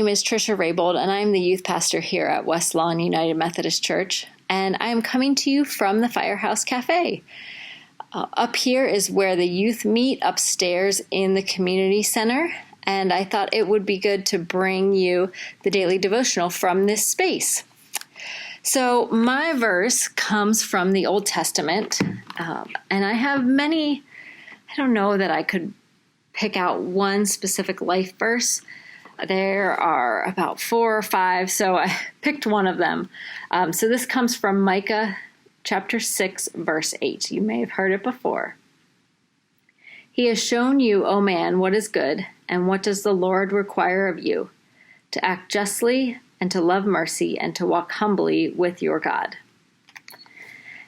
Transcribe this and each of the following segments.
name is Trisha Rabold, and I'm the youth pastor here at West Lawn United Methodist Church, and I am coming to you from the Firehouse Cafe. Up here is where the youth meet upstairs in the community center, and I thought it would be good to bring you the daily devotional from this space. So my verse comes from the Old Testament, and I have many. I don't know that I could pick out one specific life verse. There are about 4 or 5, so I picked one of them. So this comes from Micah chapter 6, verse 8. You may have heard it before. He has shown you, O man, what is good, and what does the Lord require of you? To act justly, and to love mercy, and to walk humbly with your God.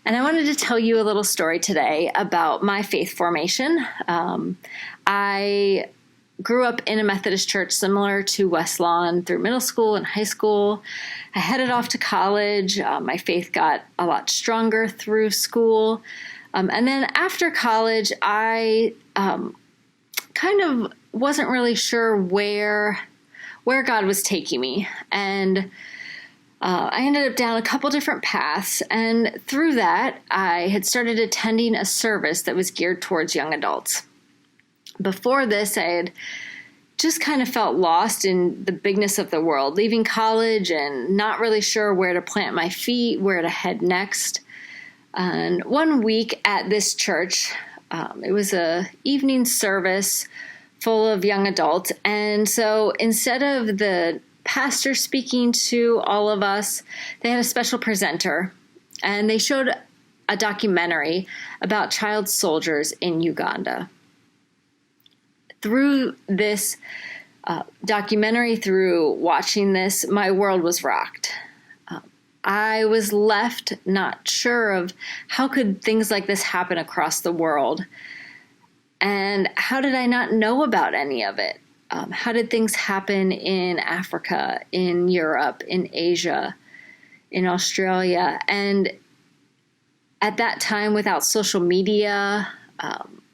And I wanted to tell you a little story today about my faith formation. I grew up in a Methodist church similar to West Lawn through middle school and high school. I headed off to college. My faith got a lot stronger through school. And then after college, I kind of wasn't really sure where God was taking me. And I ended up down a couple different paths, and through that, I had started attending a service that was geared towards young adults. Before this, I had just kind of felt lost in the bigness of the world, leaving college and not really sure where to plant my feet, where to head next. And one week at this church, it was a evening service full of young adults, and so instead of the pastor speaking to all of us, they had a special presenter, and they showed a documentary about child soldiers in Uganda. Through this documentary, through watching this, my world was rocked. I was left not sure of how could things like this happen across the world, and how did I not know about any of it? How did things happen in Africa, in Europe, in Asia, in Australia? And at that time, without social media,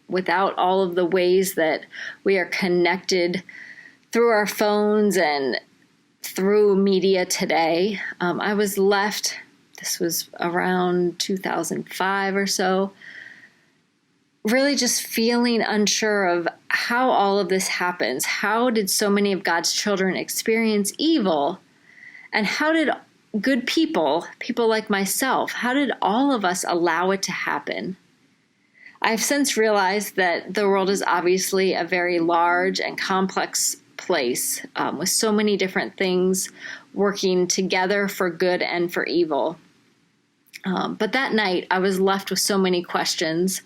without all of the ways that we are connected through our phones and through media today, I was left, this was around 2005 or so, really just feeling unsure of how all of this happens. How did so many of God's children experience evil? And how did good people like myself, how did all of us allow it to happen? I've since realized that the world is obviously a very large and complex place with so many different things working together for good and for evil. But that night, I was left with so many questions.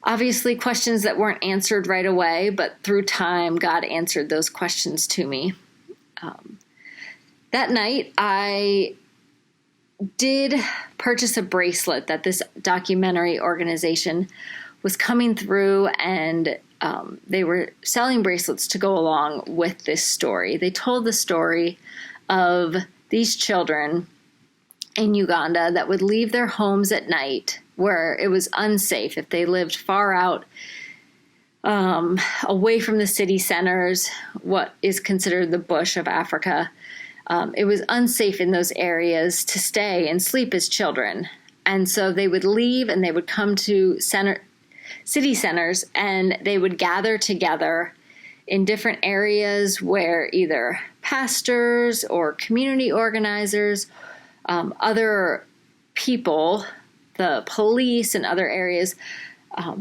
Obviously, questions that weren't answered right away, but through time, God answered those questions to me. That night, I did purchase a bracelet that this documentary organization was coming through, and they were selling bracelets to go along with this story. They told the story of these children in Uganda that would leave their homes at night where it was unsafe if they lived far out away from the city centers, what is considered the bush of Africa. It was unsafe in those areas to stay and sleep as children. And so they would leave and they would come to city centers, and they would gather together in different areas where either pastors or community organizers, other people, the police and other areas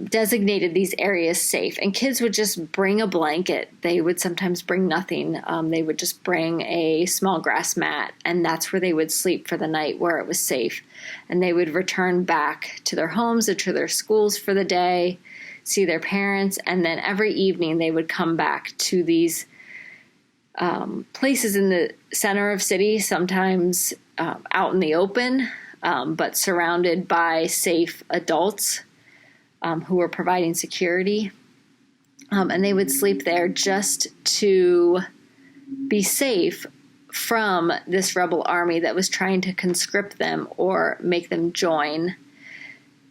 designated these areas safe. And kids would just bring a blanket. They would sometimes bring nothing. They would just bring a small grass mat, and that's where they would sleep for the night, where it was safe. And they would return back to their homes or to their schools for the day, see their parents, and then every evening they would come back to these places in the center of city, sometimes out in the open, but surrounded by safe adults who were providing security. And they would sleep there just to be safe from this rebel army that was trying to conscript them or make them join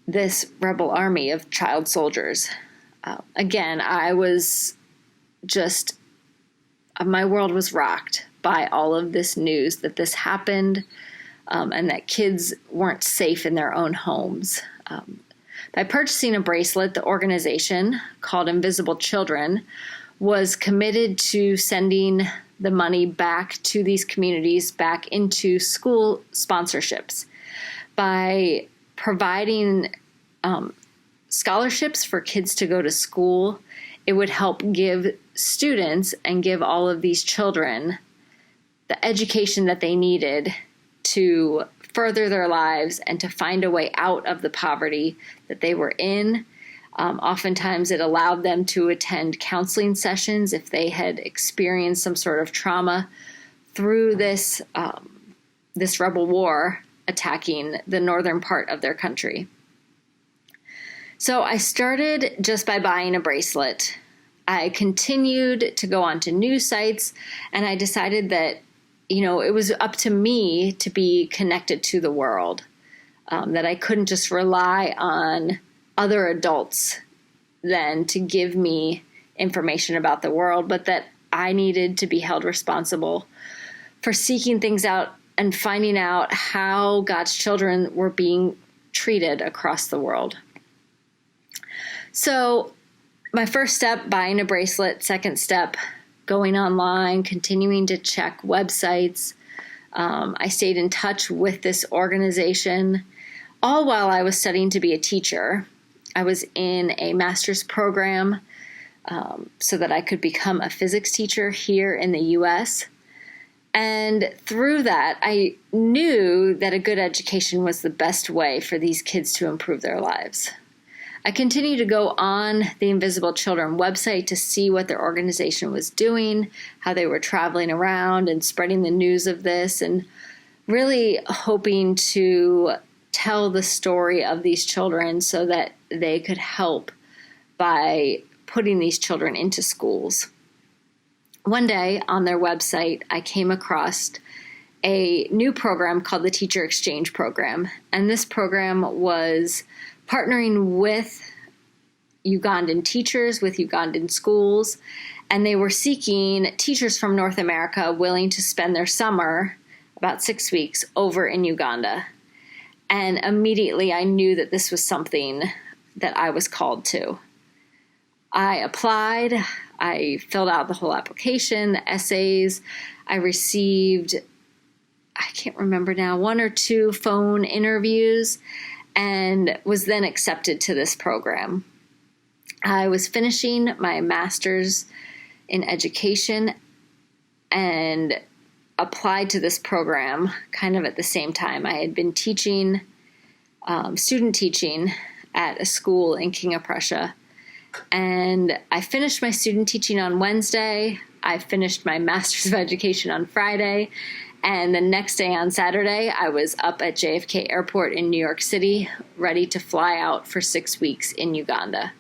this rebel army of child soldiers. Again, I was just, my world was rocked by all of this news that this happened, and that kids weren't safe in their own homes. By purchasing a bracelet, the organization called Invisible Children was committed to sending the money back to these communities, back into school sponsorships, by providing scholarships for kids to go to school. It would help give students and give all of these children the education that they needed to further their lives and to find a way out of the poverty that they were in. Oftentimes it allowed them to attend counseling sessions if they had experienced some sort of trauma through this rebel war attacking the northern part of their country. So I started just by buying a bracelet. I continued to go onto news sites, and I decided that, it was up to me to be connected to the world, that I couldn't just rely on other adults then to give me information about the world, but that I needed to be held responsible for seeking things out and finding out how God's children were being treated across the world. So my first step, buying a bracelet. Second step, going online, continuing to check websites. I stayed in touch with this organization, all while I was studying to be a teacher. I was in a master's program so that I could become a physics teacher here in the U.S. And through that, I knew that a good education was the best way for these kids to improve their lives. I continued to go on the Invisible Children website to see what their organization was doing, how they were traveling around and spreading the news of this, and really hoping to tell the story of these children so that they could help by putting these children into schools. One day on their website, I came across a new program called the Teacher Exchange Program. And this program was partnering with Ugandan teachers, with Ugandan schools, and they were seeking teachers from North America willing to spend their summer, about 6 weeks, over in Uganda. And immediately I knew that this was something that I was called to. I applied, I filled out the whole application, the essays. I received, I can't remember now, 1 or 2 phone interviews, and was then accepted to this program. I was finishing my master's in education and applied to this program kind of at the same time. I had been teaching, student teaching at a school in King of Prussia, and I finished my student teaching on Wednesday. I finished my master's of education on Friday, and the next day on Saturday, I was up at JFK Airport in New York City, ready to fly out for 6 weeks in Uganda.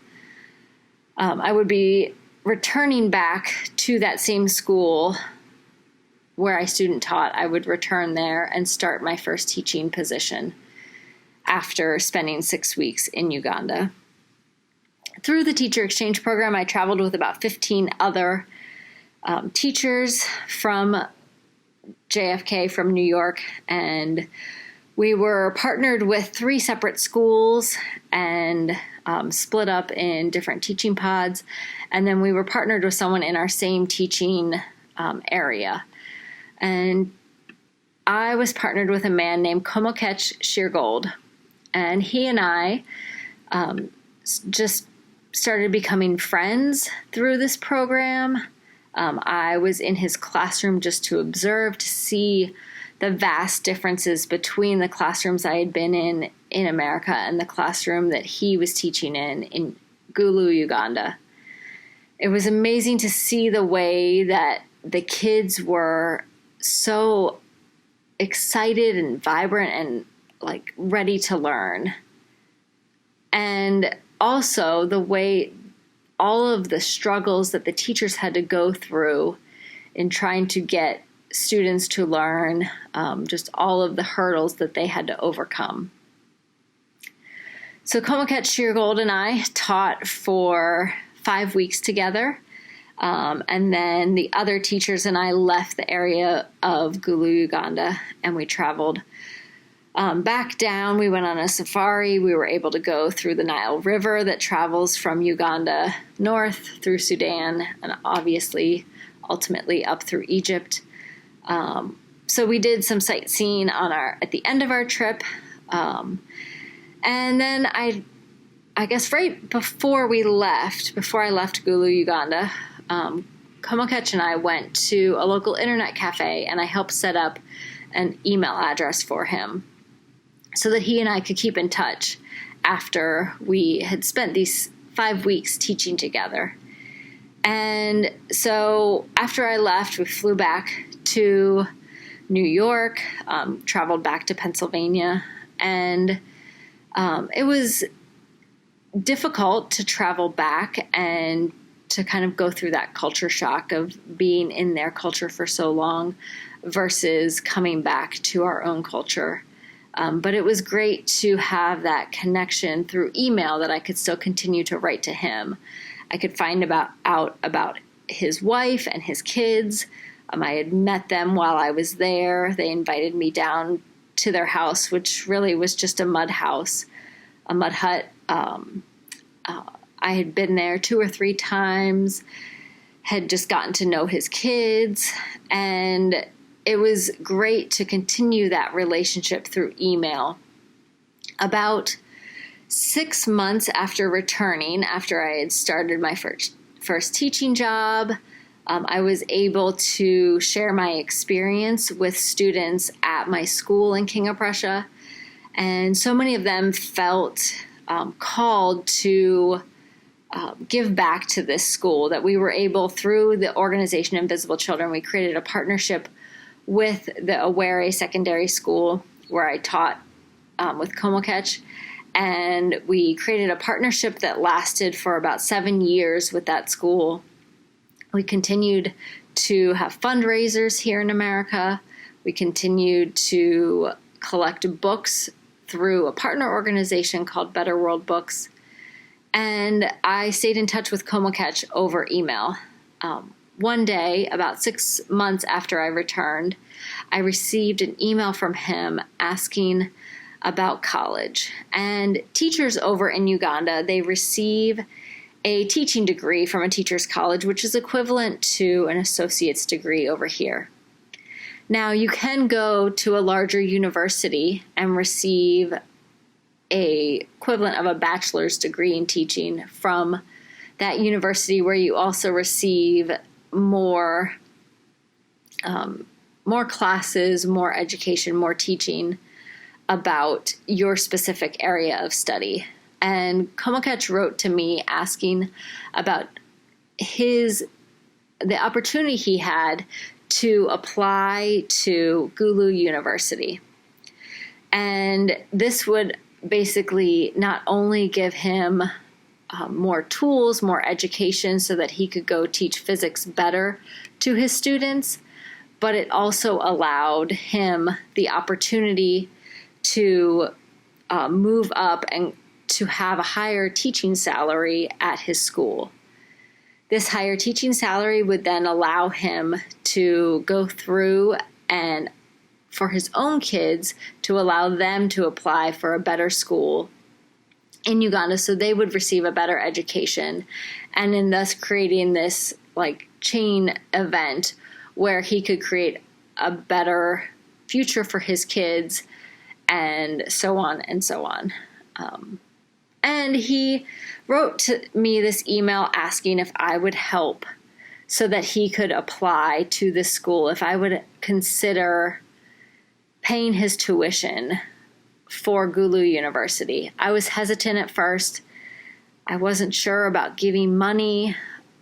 I would be returning back to that same school where I student taught. I would return there and start my first teaching position after spending 6 weeks in Uganda. Through the Teacher Exchange Program, I traveled with about 15 other teachers from JFK, from New York, and we were partnered with 3 separate schools and split up in different teaching pods, and then we were partnered with someone in our same teaching area. And I was partnered with a man named Komokech Shirgold, and he and I just started becoming friends through this program. I was in his classroom just to observe, to see the vast differences between the classrooms I had been in America and the classroom that he was teaching in Gulu, Uganda. It was amazing to see the way that the kids were so excited and vibrant and like ready to learn. And also the way all of the struggles that the teachers had to go through in trying to get students to learn, just all of the hurdles that they had to overcome. So Komokech Shirgold and I taught for 5 weeks together. And then the other teachers and I left the area of Gulu, Uganda, and we traveled back down. We went on a safari. We were able to go through the Nile River that travels from Uganda north through Sudan and obviously ultimately up through Egypt. So we did some sightseeing at the end of our trip. And then I guess right before I left Gulu, Uganda, Komokech and I went to a local internet cafe and I helped set up an email address for him so that he and I could keep in touch after we had spent these 5 weeks teaching together. And so after I left, we flew back to New York, traveled back to Pennsylvania, and it was difficult to travel back and to kind of go through that culture shock of being in their culture for so long versus coming back to our own culture. But it was great to have that connection through email that I could still continue to write to him. I could find out about his wife and his kids. I had met them while I was there. They invited me down to their house, which really was just a mud house, a mud hut. I had been there 2 or 3 times, had just gotten to know his kids, and it was great to continue that relationship through email. About 6 months after returning, after I had started my first teaching job, I was able to share my experience with students at my school in King of Prussia, and so many of them felt called to give back to this school that we were able, through the organization Invisible Children, we created a partnership with the Owerri Secondary School where I taught with Komokech, and we created a partnership that lasted for about 7 years with that school. We continued to have fundraisers here in America. We continued to collect books through a partner organization called Better World Books. And I stayed in touch with Komokech over email. One day, about 6 months after I returned, I received an email from him asking about college. And teachers over in Uganda, they receive a teaching degree from a teacher's college, which is equivalent to an associate's degree over here. Now, you can go to a larger university and receive a equivalent of a bachelor's degree in teaching from that university, where you also receive more classes, more education, more teaching about your specific area of study. And Komokech wrote to me asking about the opportunity he had to apply to Gulu University. And this would basically not only give him more tools, more education so that he could go teach physics better to his students, but it also allowed him the opportunity to move up and to have a higher teaching salary at his school. This higher teaching salary would then allow him to go through and for his own kids to allow them to apply for a better school in Uganda so they would receive a better education, and in thus creating this chain event where he could create a better future for his kids, and so on and so on. And he wrote to me this email asking if I would help so that he could apply to this school, if I would consider paying his tuition for Gulu University. I was hesitant at first. I wasn't sure about giving money.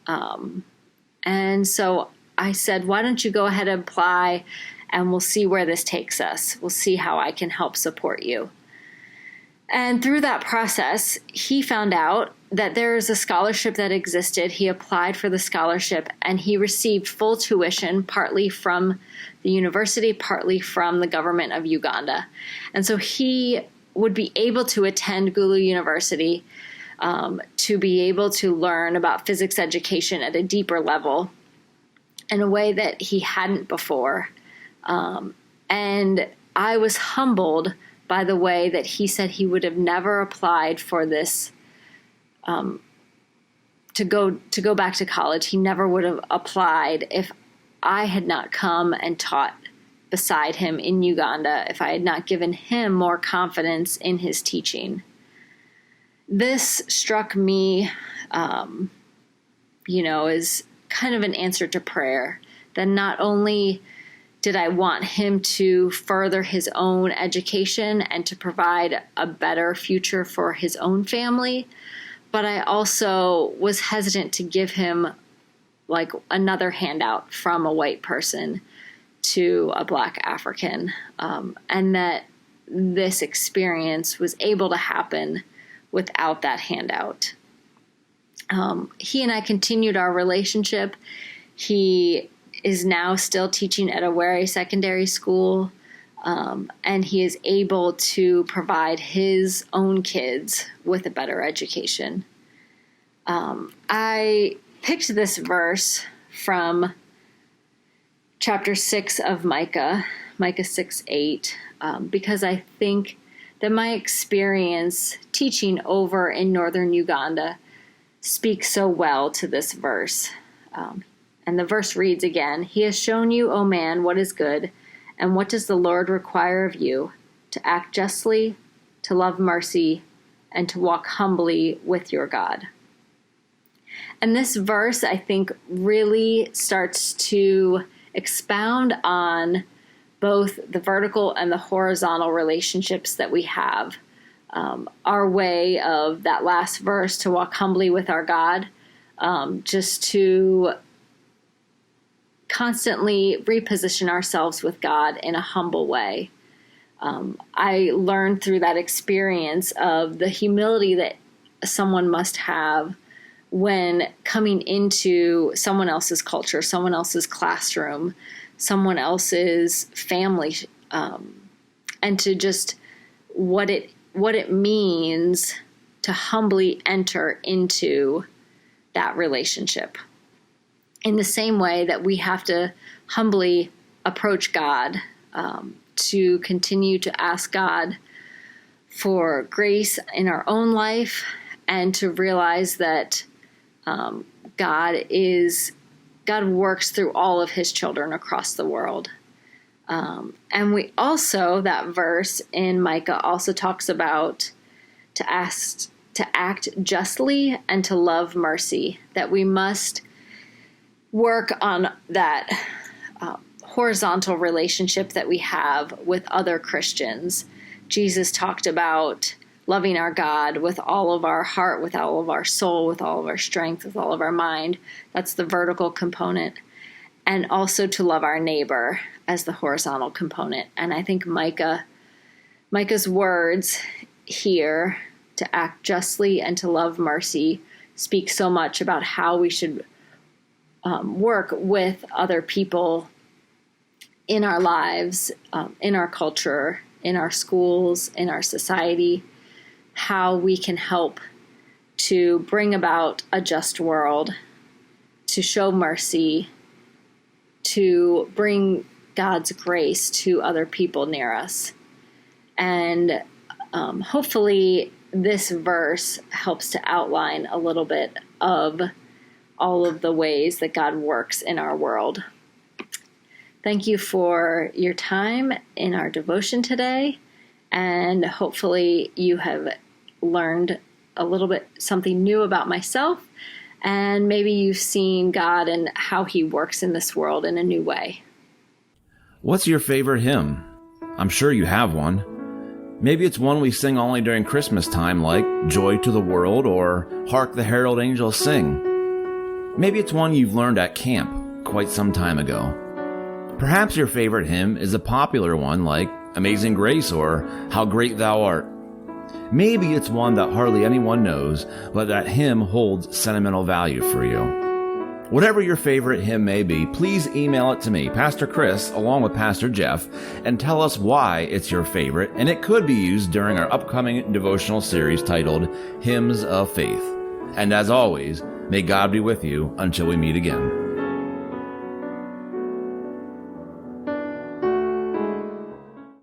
And so I said, why don't you go ahead and apply, and we'll see where this takes us. We'll see how I can help support you. And through that process, he found out that there is a scholarship that existed. He applied for the scholarship, and he received full tuition, partly from the university, partly from the government of Uganda. And so he would be able to attend Gulu University to be able to learn about physics education at a deeper level in a way that he hadn't before. And I was humbled by the way that he said he would have never applied for this, to go back to college. He never would have applied if I had not come and taught beside him in Uganda, if I had not given him more confidence in his teaching. This struck me, as kind of an answer to prayer, that not only did I want him to further his own education and to provide a better future for his own family, but I also was hesitant to give him like another handout from a white person to a Black African, and that this experience was able to happen without that handout. He and I continued our relationship. He is now still teaching at a Wari secondary school, and he is able to provide his own kids with a better education. I picked this verse from chapter 6 of Micah 6:8, because I think that my experience teaching over in northern Uganda speaks so well to this verse. And the verse reads again, "He has shown you, O man, what is good, and what does the Lord require of you? To act justly, to love mercy, and to walk humbly with your God." And this verse, I think, really starts to expound on both the vertical and the horizontal relationships that we have. Our way of that last verse, to walk humbly with our God, just to constantly reposition ourselves with God in a humble way. I learned through that experience of the humility that someone must have when coming into someone else's culture, someone else's classroom, someone else's family, and to just what it means to humbly enter into that relationship. In the same way that we have to humbly approach God, to continue to ask God for grace in our own life, and to realize that God works through all of his children across the world. And we also, that verse in Micah also talks about to act justly and to love mercy, that we must work on that horizontal relationship that we have with other Christians. Jesus talked about loving our God with all of our heart, with all of our soul, with all of our strength, with all of our mind. That's the vertical component. And also to love our neighbor as the horizontal component. And I think Micah's words here, to act justly and to love mercy, speak so much about how we should work with other people in our lives, in our culture, in our schools, in our society, how we can help to bring about a just world, to show mercy, to bring God's grace to other people near us. And hopefully this verse helps to outline a little bit of all of the ways that God works in our world. Thank you for your time in our devotion today, and hopefully you have learned a little bit something new about myself, and maybe you've seen God and how he works in this world in a new way. What's your favorite hymn? I'm sure you have one. Maybe it's one we sing only during Christmas time, like Joy to the World or Hark the Herald Angels Sing. Maybe it's one you've learned at camp quite some time ago. Perhaps your favorite hymn is a popular one like Amazing Grace or How Great Thou Art. Maybe it's one that hardly anyone knows, but that hymn holds sentimental value for you. Whatever your favorite hymn may be, please email it to me, Pastor Chris, along with Pastor Jeff, and tell us why it's your favorite, and it could be used during our upcoming devotional series titled Hymns of Faith. And as always, may God be with you until we meet again.